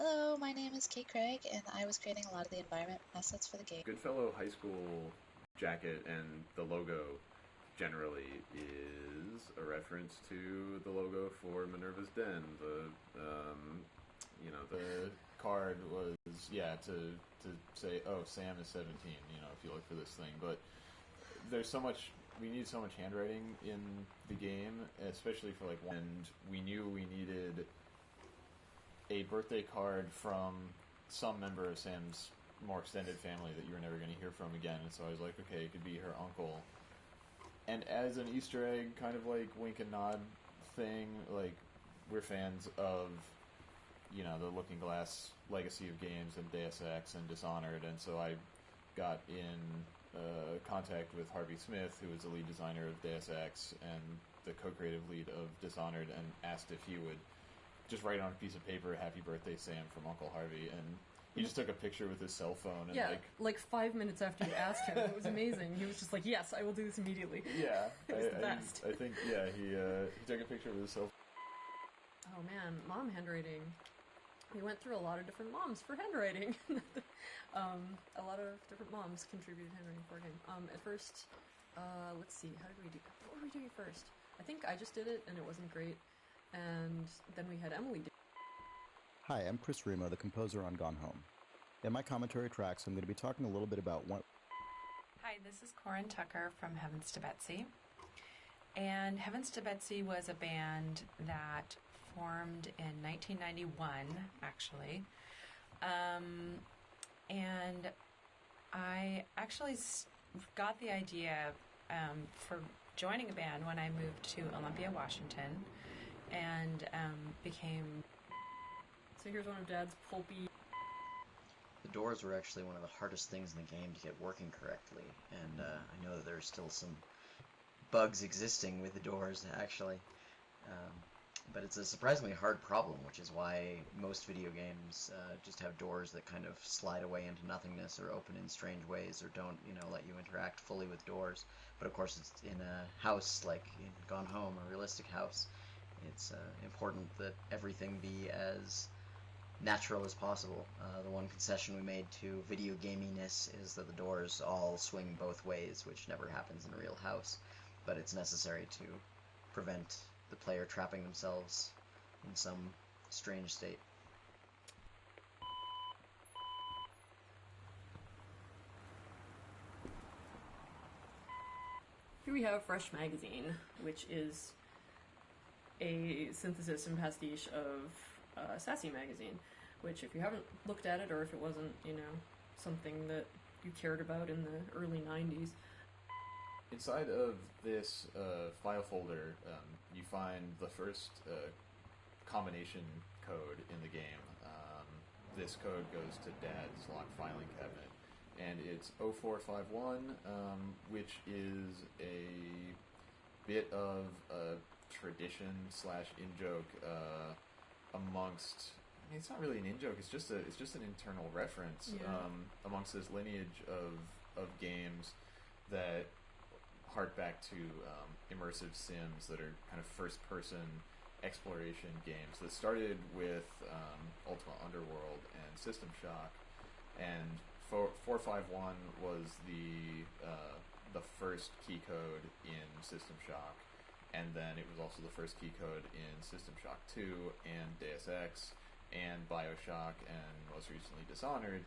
Hello, my name is Kate Craig, and I was creating a lot of the environment assets for the game. Goodfellow High School jacket and the logo generally is a reference to the logo for Minerva's Den. The card was to say, oh, Sam is 17. If you look for this thing, but there's so much. We need so much handwriting in the game, especially for and we knew we needed a birthday card from some member of Sam's more extended family that you were never going to hear from again. And so I was like, okay, it could be her uncle. And as an Easter egg, kind of like wink and nod thing, like we're fans of, the Looking Glass legacy of games and Deus Ex and Dishonored. And so I got in contact with Harvey Smith, who was the lead designer of Deus Ex and the co-creative lead of Dishonored, and asked if he would just write on a piece of paper, "Happy Birthday, Sam," from Uncle Harvey, and he just took a picture with his cell phone. And like 5 minutes after you asked him, it was amazing. He was just like, "Yes, I will do this immediately." Yeah, it was the best. I think he took a picture with his cell phone. Oh man, mom handwriting. We went through a lot of different moms for handwriting. A lot of different moms contributed handwriting for a game. At first, let's see, how did we do? What were we doing first? I think I just did it, and it wasn't great. And then we had Emily do. Hi, I'm Chris Remo, the composer on Gone Home. In my commentary tracks, I'm going to be talking a little bit about one. Hi, this is Corin Tucker from Heavens to Betsy. And Heavens to Betsy was a band that formed in 1991, actually. And I actually got the idea for joining a band when I moved to Olympia, Washington, and became... So here's one of Dad's pulpy... The doors were actually one of the hardest things in the game to get working correctly, and I know that there's still some bugs existing with the doors, actually. But it's a surprisingly hard problem, which is why most video games just have doors that kind of slide away into nothingness or open in strange ways or don't, let you interact fully with doors. But of course, it's in a house like in Gone Home, a realistic house. It's important that everything be as natural as possible. The one concession we made to video gaminess is that the doors all swing both ways, which never happens in a real house, but it's necessary to prevent the player trapping themselves in some strange state. Here we have Fresh Magazine, which is a synthesis and pastiche of Sassy Magazine, which if you haven't looked at it, or if it wasn't, something that you cared about in the early 90s. Inside of this file folder, you find the first combination code in the game. This code goes to Dad's lock filing cabinet, and it's 0451, which is a bit of a tradition / in-joke amongst... I mean, it's not really an in-joke, it's just an internal reference amongst this lineage of games that hark back to immersive sims that are kind of first-person exploration games that started with Ultima Underworld and System Shock, and 451 was the first key code in System Shock, and then it was also the first key code in System Shock 2 and Deus Ex and Bioshock and most recently Dishonored.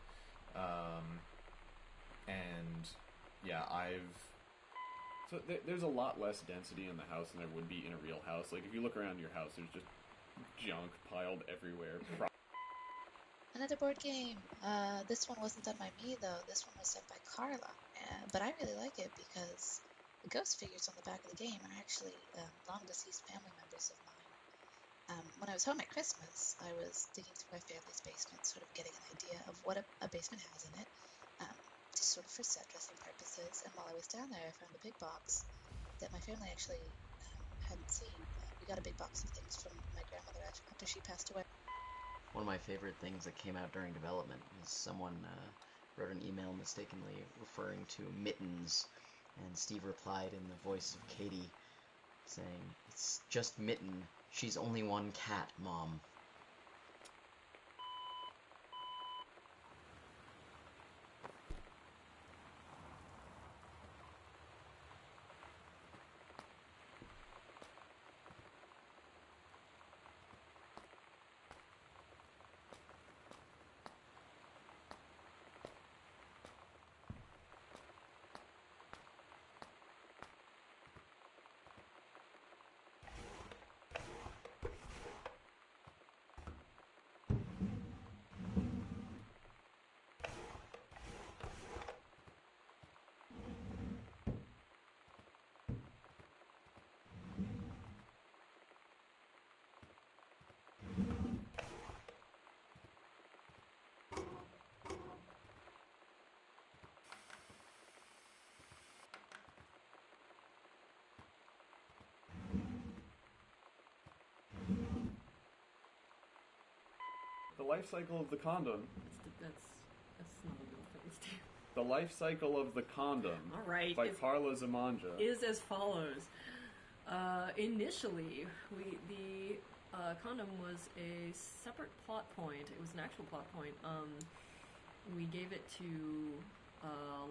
So there's a lot less density in the house than there would be in a real house. Like, if you look around your house, there's just junk piled everywhere. Another board game. This one wasn't done by me, though. This one was done by Carla. But I really like it because the ghost figures on the back of the game are actually long-deceased family members of mine. When I was home at Christmas, I was digging through my family's basement, sort of getting an idea of what a basement has in it. Just sort of for set dressing purposes, and while I was down there I found a big box that my family actually hadn't seen. We got a big box of things from my grandmother after she passed away. One of my favorite things that came out during development was someone wrote an email mistakenly referring to mittens, and Steve replied in the voice of Katie saying, "It's just Mitten. She's only one cat, Mom." life cycle of the condom. That's not a real thing, Steve. The life cycle of the condom. All right. By Carla Zamanja. Is as follows. Initially, the condom was a separate plot point. It was an actual plot point. We gave it to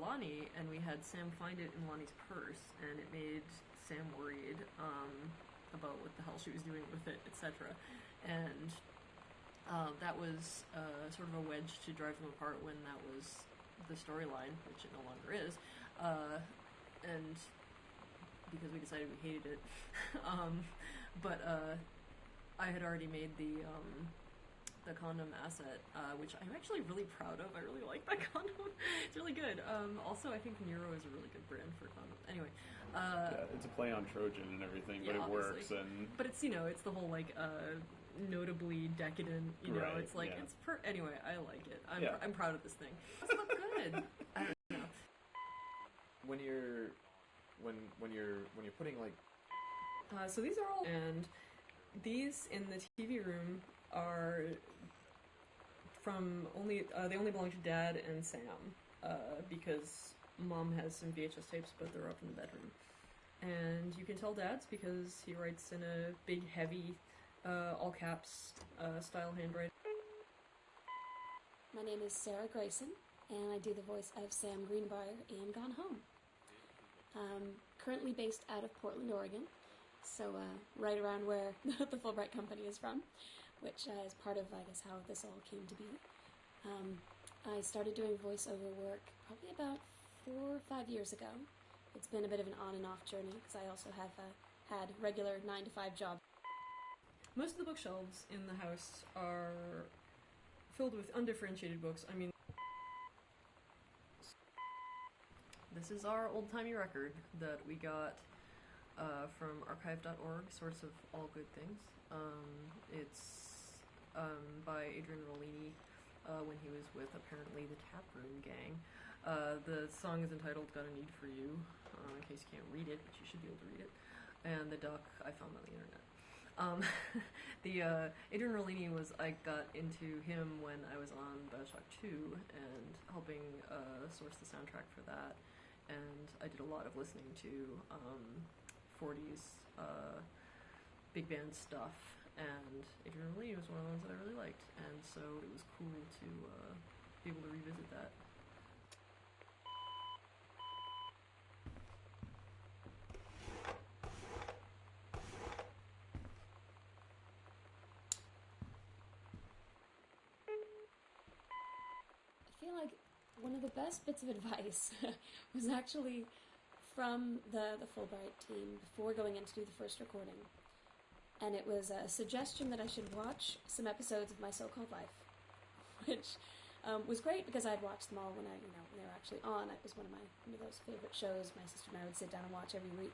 Lonnie, and we had Sam find it in Lonnie's purse, and it made Sam worried about what the hell she was doing with it, etc. And that was sort of a wedge to drive them apart when that was the storyline, which it no longer is. And because we decided we hated it. But I had already made the condom asset, which I'm actually really proud of. I really like that condom. It's really good. Also, I think Nero is a really good brand for condoms. Anyway. Yeah, it's a play on Trojan and everything, but it works. But it's, it's the whole, like, notably decadent, right, it's like, yeah. Anyway, I like it. I'm proud of this thing. It's not good. I don't know. When you're putting, like... So these are all... And these in the TV room are from only... they only belong to Dad and Sam, because Mom has some VHS tapes, but they're up in the bedroom. And you can tell Dad's because he writes in a big, heavy, all caps style handwriting. My name is Sarah Grayson, and I do the voice of Sam Greenbrier in Gone Home. Currently based out of Portland, Oregon, so right around where the Fulbright Company is from, which is part of, I guess, how this all came to be. I started doing voiceover work probably about 4 or 5 years ago. It's been a bit of an on and off journey because I also have had regular 9-to-5 jobs. Most of the bookshelves in the house are filled with undifferentiated books. I mean, this is our old-timey record that we got from archive.org, Source of All Good Things. It's by Adrian Rollini when he was with, apparently, the Taproom Gang. The song is entitled Got a Need for You, in case you can't read it, but you should be able to read it. And the duck I found on the internet. Adrian Rollini I got into him when I was on Bioshock 2 and helping source the soundtrack for that. And I did a lot of listening to 40s big band stuff, and Adrian Rollini was one of the ones that I really liked, and so it was cool to be able to revisit that. I feel like one of the best bits of advice was actually from the Fulbright team before going in to do the first recording. And it was a suggestion that I should watch some episodes of My So-Called Life, which was great because I'd watched them all when when they were actually on. It was one of those favorite shows my sister and I would sit down and watch every week.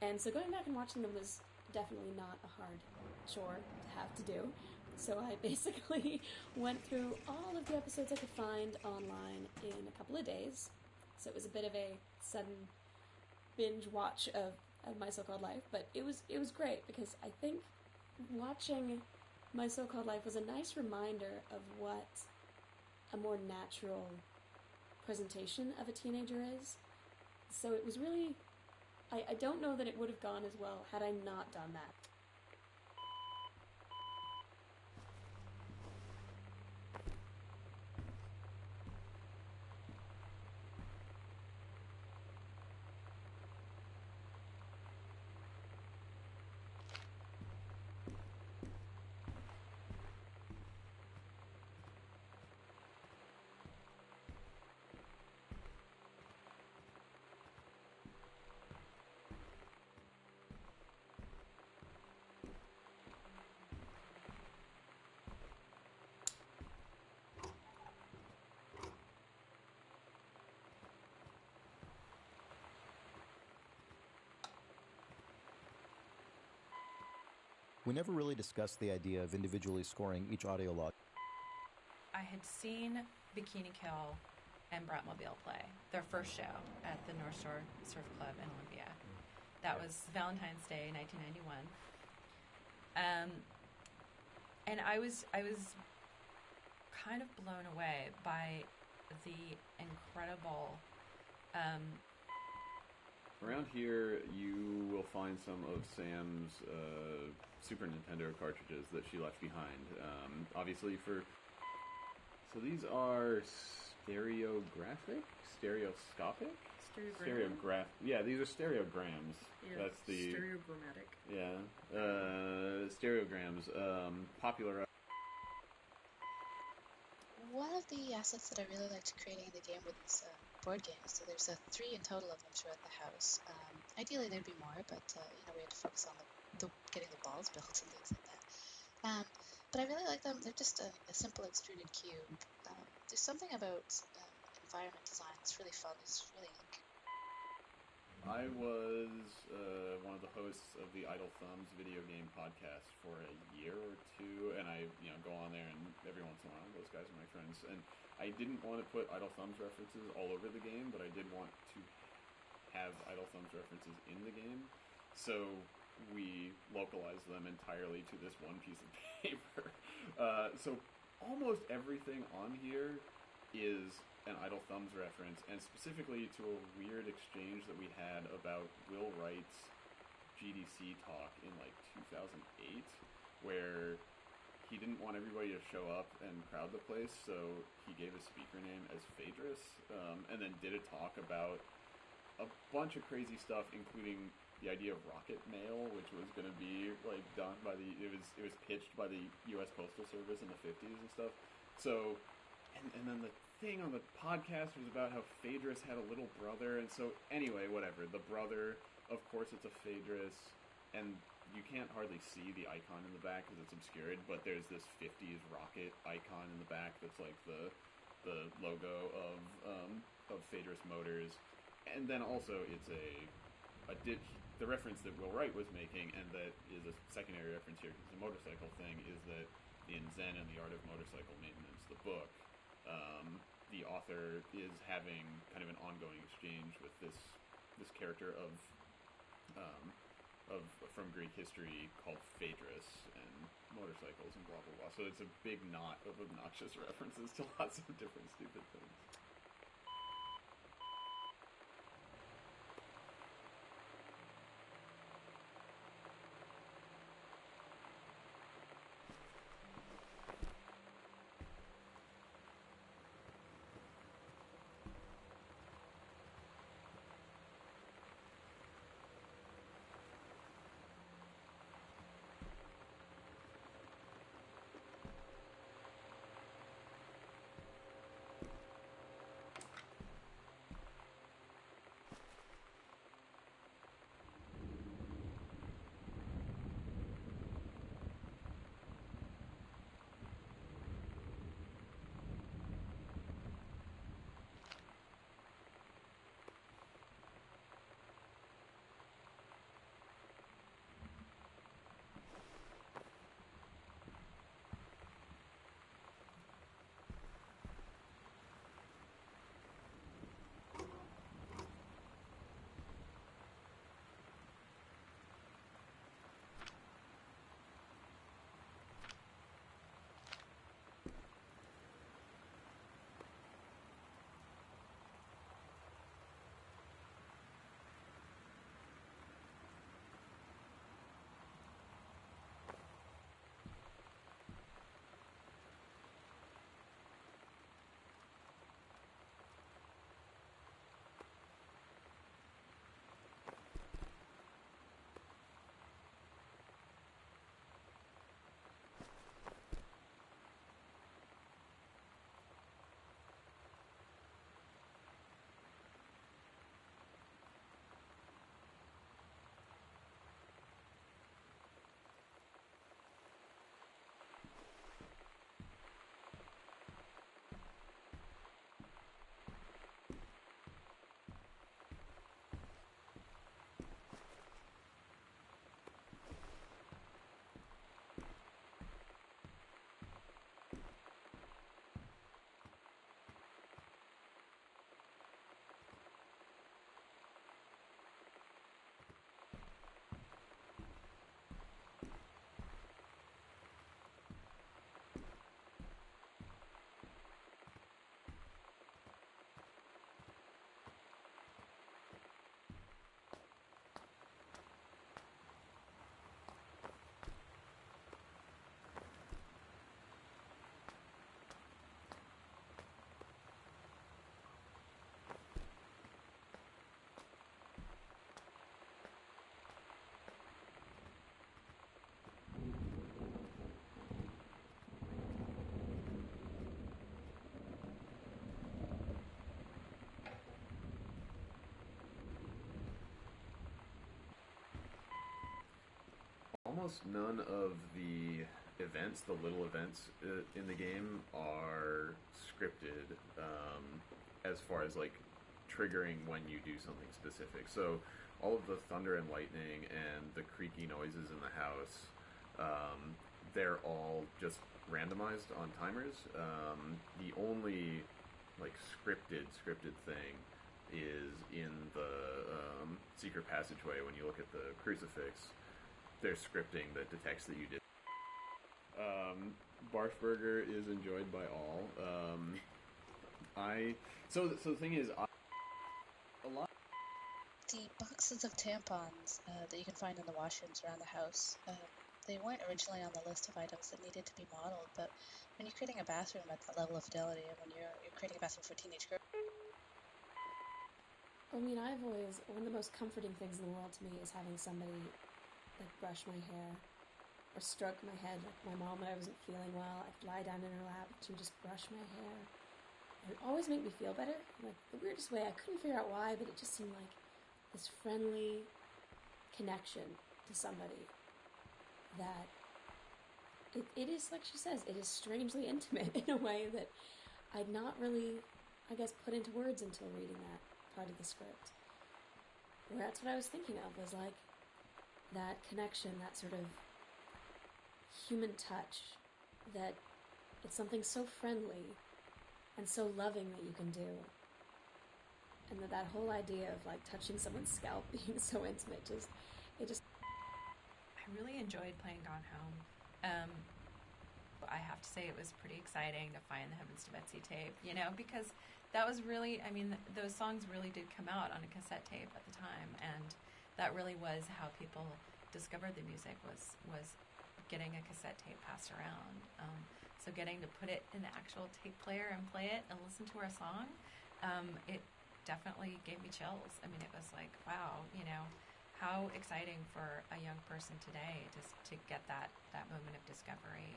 And so going back and watching them was definitely not a hard chore to have to do. So I basically went through all of the episodes I could find online in a couple of days. So it was a bit of a sudden binge watch of My So-Called Life, but it was great because I think watching My So-Called Life was a nice reminder of what a more natural presentation of a teenager is. So it was really... I don't know that it would have gone as well had I not done that. We never really discussed the idea of individually scoring each audio log. I had seen Bikini Kill and Bratmobile play their first show at the North Shore Surf Club in Olympia. That was Valentine's Day, 1991. And I was kind of blown away by the incredible. Around here, you will find some of Sam's Super Nintendo cartridges that she left behind. Obviously, so these are stereoscopic. Yeah, these are stereograms. Yeah, That's the stereogrammatic. stereograms. Popular. One of the assets that I really liked creating in the game were these board games. So there's 3 in total of them throughout the house. Ideally, there'd be more, but we had to focus on the getting the walls built and things like that. But I really like them. They're just a simple extruded cube. There's something about environment design that's really fun. It's really I was one of the hosts of the Idle Thumbs video game podcast for a year or two, and I go on there, and every once in a while, those guys are my friends. And I didn't want to put Idle Thumbs references all over the game, but I did want to have Idle Thumbs references in the game, so we localized them entirely to this one piece of paper. So almost everything on here is an Idle Thumbs reference, and specifically to a weird exchange that we had about Will Wright's GDC talk in like 2008, where he didn't want everybody to show up and crowd the place, so he gave his speaker name as Phaedrus, and then did a talk about a bunch of crazy stuff, including the idea of rocket mail, which was going to be like done by it was pitched by the U.S. Postal Service in the 50s and stuff. So, and then the thing on the podcast was about how Phaedrus had a little brother, and so anyway, whatever. The brother, of course, it's a Phaedrus, and you can't hardly see the icon in the back because it's obscured, but there's this 50s rocket icon in the back that's like the logo of Phaedrus Motors, and then also it's the reference that Will Wright was making, and that is a secondary reference here because it's a motorcycle thing, is that in Zen and the Art of Motorcycle Maintenance, the book, the author is having kind of an ongoing exchange with this character of from Greek history called Phaedrus and motorcycles and blah blah blah. So it's a big knot of obnoxious references to lots of different stupid things. almost none of the events, the little events in the game, are scripted as far as like triggering when you do something specific. So all of the thunder and lightning and the creaky noises in the house, they're all just randomized on timers. The only like scripted thing is in the secret passageway. When you look at the crucifix, there's scripting that detects that you did. Barf Burger is enjoyed by all. So the thing is, a lot. The boxes of tampons that you can find in the washrooms around the house, they weren't originally on the list of items that needed to be modeled, but when you're creating a bathroom at that level of fidelity, and when you're creating a bathroom for teenage girls. I mean, I've always, one of the most comforting things in the world to me is having somebody, like, brush my hair or stroke my head. Like, my mom, when I wasn't feeling well, I'd lie down in her lap, she would just brush my hair. It would always make me feel better. Like, the weirdest way, I couldn't figure out why, but it just seemed like this friendly connection to somebody that it is, like she says, it is strangely intimate in a way that I'd not really, I guess, put into words until reading that part of the script. Where that's what I was thinking of, was like that connection, that sort of human touch, that it's something so friendly and so loving that you can do. And that whole idea of like touching someone's scalp being so intimate, I really enjoyed playing Gone Home. I have to say it was pretty exciting to find the Heavens to Betsy tape, because that was really, I mean, those songs really did come out on a cassette tape at the time, and that really was how people discovered the music, was getting a cassette tape passed around. So getting to put it in the actual tape player and play it and listen to our song, it definitely gave me chills. I mean, it was like, wow, how exciting for a young person today just to get that moment of discovery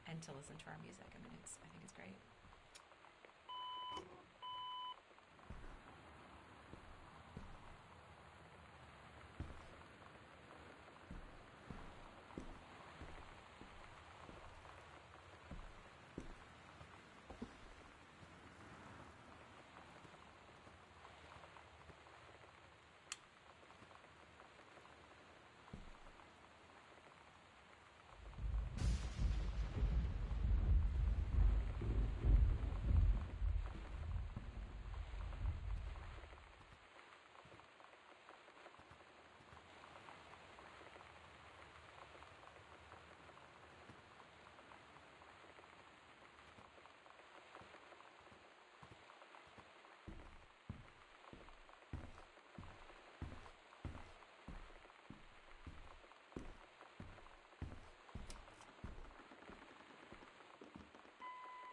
and to listen to our music. I mean, I think it's great.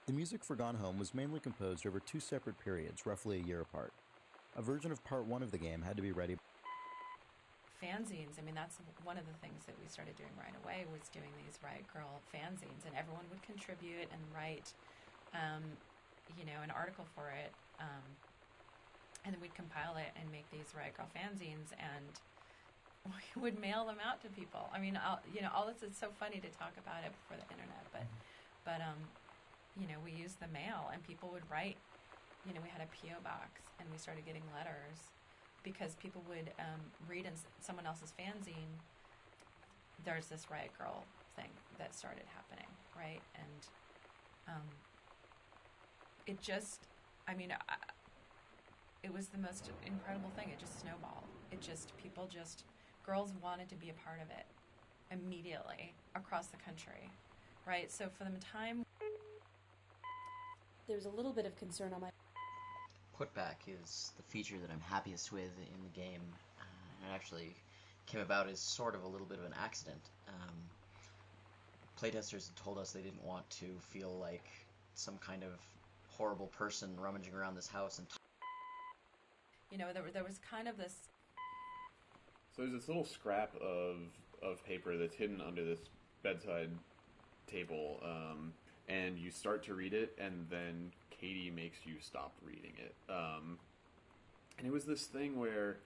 The music for Gone Home was mainly composed over two separate periods, roughly a year apart. A version of Part 1 of the game had to be ready. Fanzines, I mean, that's one of the things that we started doing right away, was doing these Riot Girl fanzines, and everyone would contribute and write, an article for it, and then we'd compile it and make these Riot Girl fanzines, and we would mail them out to people. I mean, all this is so funny to talk about it before the internet, but we used the mail, and people would write. We had a P.O. box, and we started getting letters because people would read in someone else's fanzine. There's this Riot Girl thing that started happening, right? And it just, it was the most incredible thing. It just snowballed. Girls wanted to be a part of it immediately across the country, right? So for the time, there's a little bit of concern on my... Putback is the feature that I'm happiest with in the game. It actually came about as sort of a little bit of an accident. Playtesters had told us they didn't want to feel like some kind of horrible person rummaging around this house and there was kind of this... So there's this little scrap of paper that's hidden under this bedside table, and you start to read it, and then Katie makes you stop reading it. And it was this thing where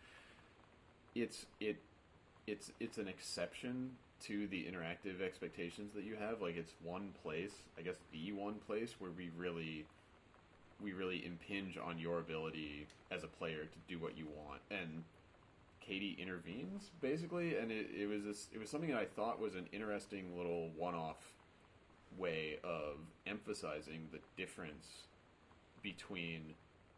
it's an exception to the interactive expectations that you have. Like, it's one place, I guess the one place where we really impinge on your ability as a player to do what you want. And Katie intervenes, basically, and it was something that I thought was an interesting little one-off way of emphasizing the difference between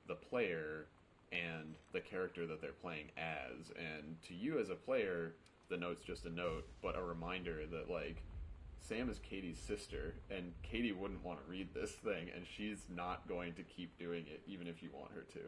the player and the character that they're playing as. And to you as a player, the note's just a note, but a reminder that, like, Sam is Katie's sister, and Katie wouldn't want to read this thing, and she's not going to keep doing it, even if you want her to.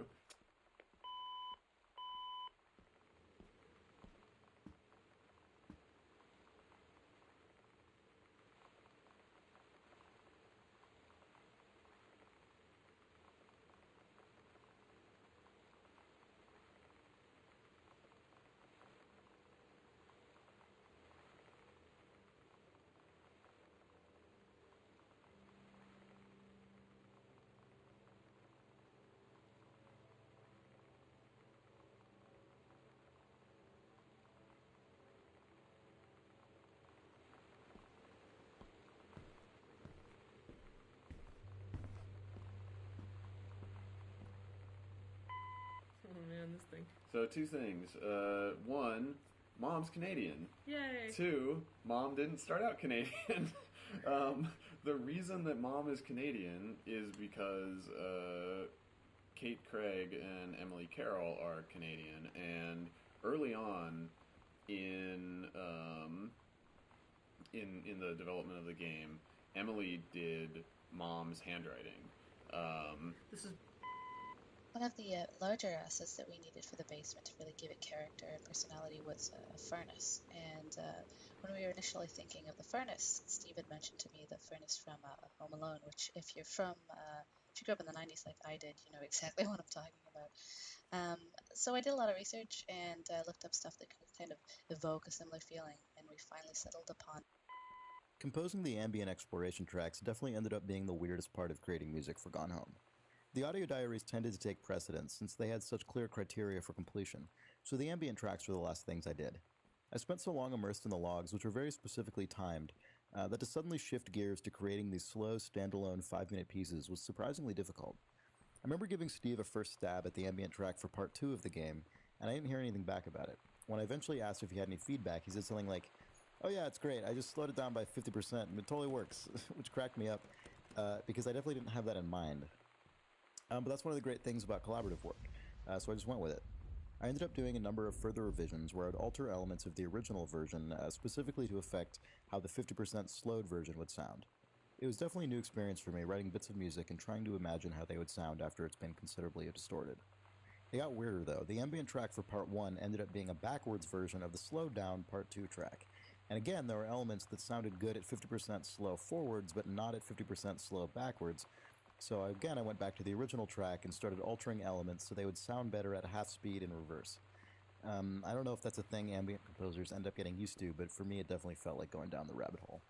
Oh man, this thing. So, two things. One, Mom's Canadian. Yay! Two, Mom didn't start out Canadian. The reason that Mom is Canadian is because Kate Craig and Emily Carroll are Canadian, and early on in the development of the game, Emily did Mom's handwriting. This is One of the larger assets that we needed for the basement to really give it character and personality was a furnace. And when we were initially thinking of the furnace, Steve had mentioned to me the furnace from Home Alone, which if you grew up in the 90s like I did, you know exactly what I'm talking about. So I did a lot of research and looked up stuff that could kind of evoke a similar feeling, and we finally settled upon. Composing the ambient exploration tracks definitely ended up being the weirdest part of creating music for Gone Home. The audio diaries tended to take precedence since they had such clear criteria for completion, so the ambient tracks were the last things I did. I spent so long immersed in the logs, which were very specifically timed, that to suddenly shift gears to creating these slow, standalone 5-minute pieces was surprisingly difficult. I remember giving Steve a first stab at the ambient track for part 2 of the game, and I didn't hear anything back about it. When I eventually asked if he had any feedback, he said something like, "Oh yeah, it's great, I just slowed it down by 50% and it totally works," which cracked me up, because I definitely didn't have that in mind. But that's one of the great things about collaborative work, so I just went with it. I ended up doing a number of further revisions where I'd alter elements of the original version specifically to affect how the 50% slowed version would sound. It was definitely a new experience for me, writing bits of music and trying to imagine how they would sound after it's been considerably distorted. It got weirder though. The ambient track for part 1 ended up being a backwards version of the slowed down part 2 track. And again, there were elements that sounded good at 50% slow forwards, but not at 50% slow backwards. So again, I went back to the original track and started altering elements so they would sound better at half speed in reverse. I don't know if that's a thing ambient composers end up getting used to, but for me it definitely felt like going down the rabbit hole.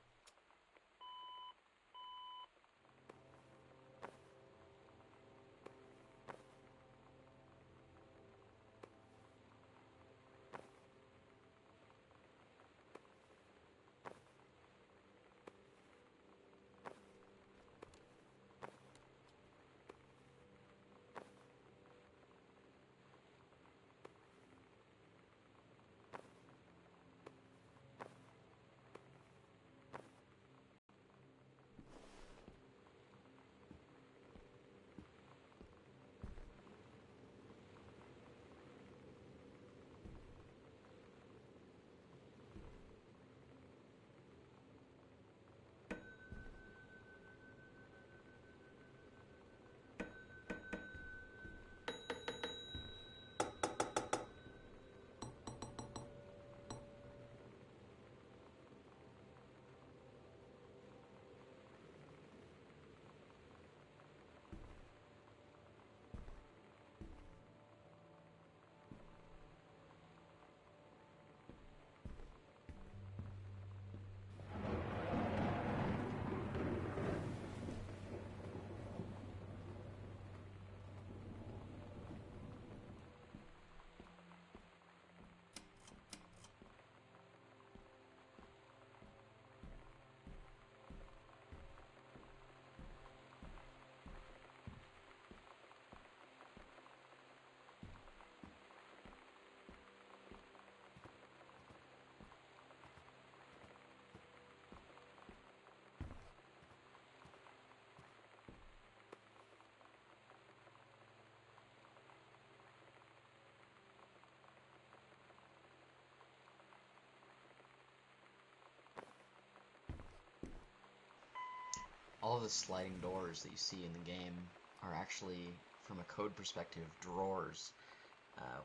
all of the sliding doors that you see in the game are actually, from a code perspective, drawers.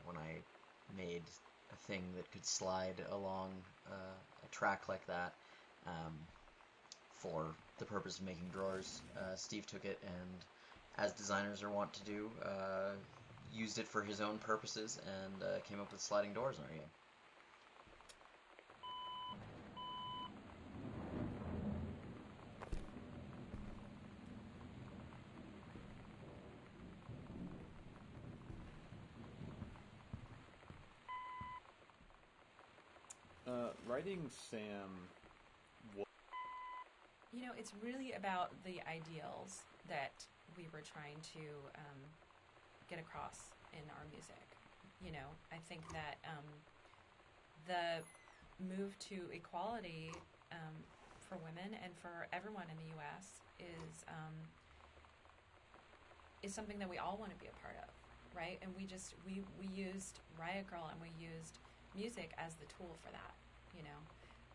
When I made a thing that could slide along a track like that, for the purpose of making drawers, Steve took it and, as designers are wont to do, used it for his own purposes and came up with sliding doors in our game. Writing Sam. You know, it's really about the ideals that we were trying to get across in our music. You know, I think that the move to equality for women and for everyone in the U.S. is something that we all want to be a part of, right? And we used Riot Grrrl and we used music as the tool for that, you know.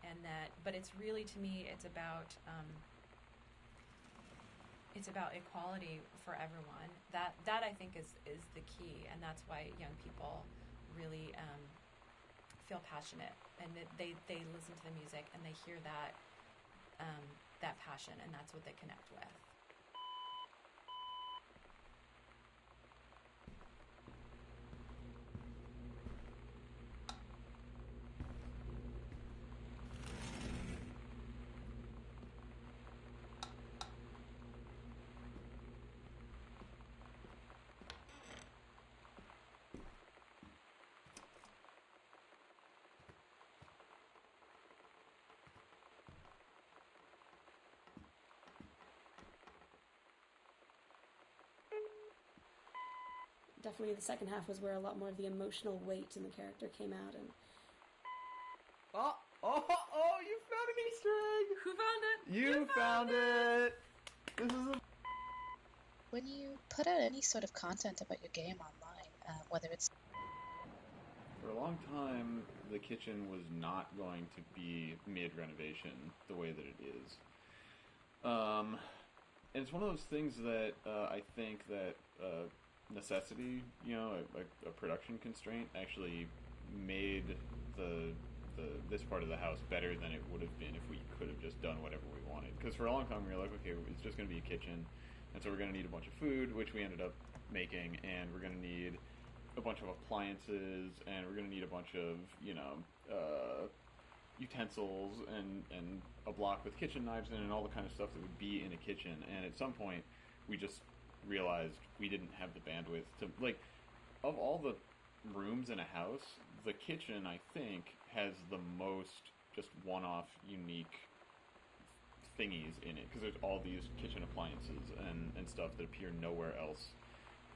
And that, but it's really, to me, it's about equality for everyone. That I think is the key, and that's why young people really feel passionate, and they listen to the music and they hear that that passion, and that's what they connect with. Definitely the second half was where a lot more of the emotional weight in the character came out. And Oh, you found an Easter egg! Who found it? You found it! This is a... When you put out any sort of content about your game online, whether it's... For a long time, the kitchen was not going to be mid-renovation the way that it is. And it's one of those things that I think that necessity, you know, a production constraint, actually made this part of the house better than it would have been if we could have just done whatever we wanted. Because for a long time we were like, okay, it's just going to be a kitchen, and so we're going to need a bunch of food, which we ended up making, and we're going to need a bunch of appliances, and we're going to need a bunch of, you know, utensils and a block with kitchen knives in it and all the kind of stuff that would be in a kitchen. And at some point we just realized we didn't have the bandwidth to, like, of all the rooms in a house, the kitchen, I think, has the most just one-off unique thingies in it, because there's all these kitchen appliances and stuff that appear nowhere else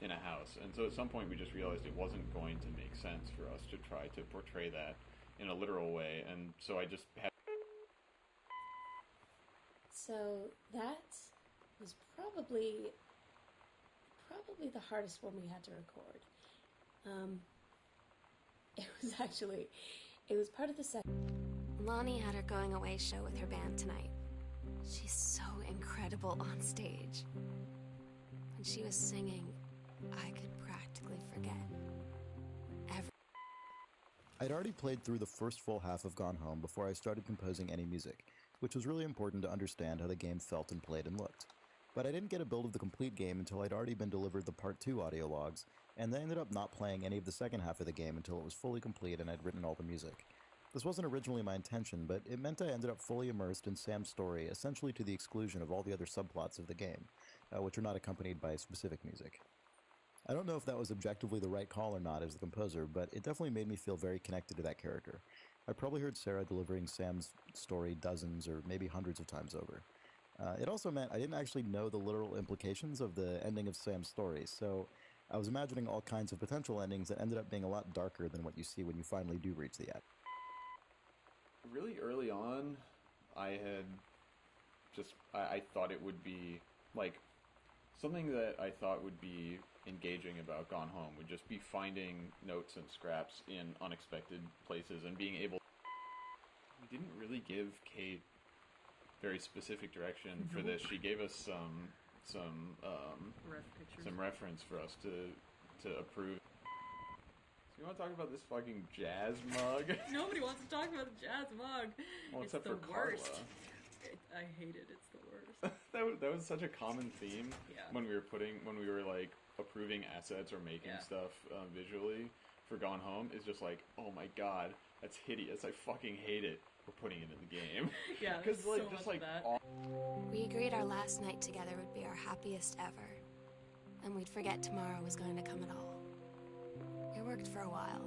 in a house. And so at some point we just realized it wasn't going to make sense for us to try to portray that in a literal way, and so I just had... so that was probably the hardest one we had to record. It was part of the second. Lonnie had her going away show with her band tonight. She's so incredible on stage. When she was singing, I could practically forget everything. I'd already played through the first full half of Gone Home before I started composing any music, which was really important to understand how the game felt and played and looked. But I didn't get a build of the complete game until I'd already been delivered the Part 2 audio logs, and then ended up not playing any of the second half of the game until it was fully complete and I'd written all the music. This wasn't originally my intention, but it meant I ended up fully immersed in Sam's story, essentially to the exclusion of all the other subplots of the game, which are not accompanied by specific music. I don't know if that was objectively the right call or not as the composer, but it definitely made me feel very connected to that character. I probably heard Sarah delivering Sam's story dozens or maybe hundreds of times over. It also meant I didn't actually know the literal implications of the ending of Sam's story, so I was imagining all kinds of potential endings that ended up being a lot darker than what you see when you finally do reach the end. Really early on, I thought it would be, like, something that I thought would be engaging about Gone Home would just be finding notes and scraps in unexpected places and being able... We didn't really give Kate very specific direction for this. She gave us some reference for us to approve. So you want to talk about this fucking jazz mug? Nobody wants to talk about the jazz mug. Well, It's except the for worst. Carla. I hate it. It's the worst. that was such a common theme Yeah. when we were like approving assets or making stuff visually for Gone Home. Is just like, oh my god, that's hideous. I fucking hate it. We're putting it in the game. Yeah, because there's like so just much like of that. We agreed our last night together would be our happiest ever, and we'd forget tomorrow was going to come at all. It worked for a while.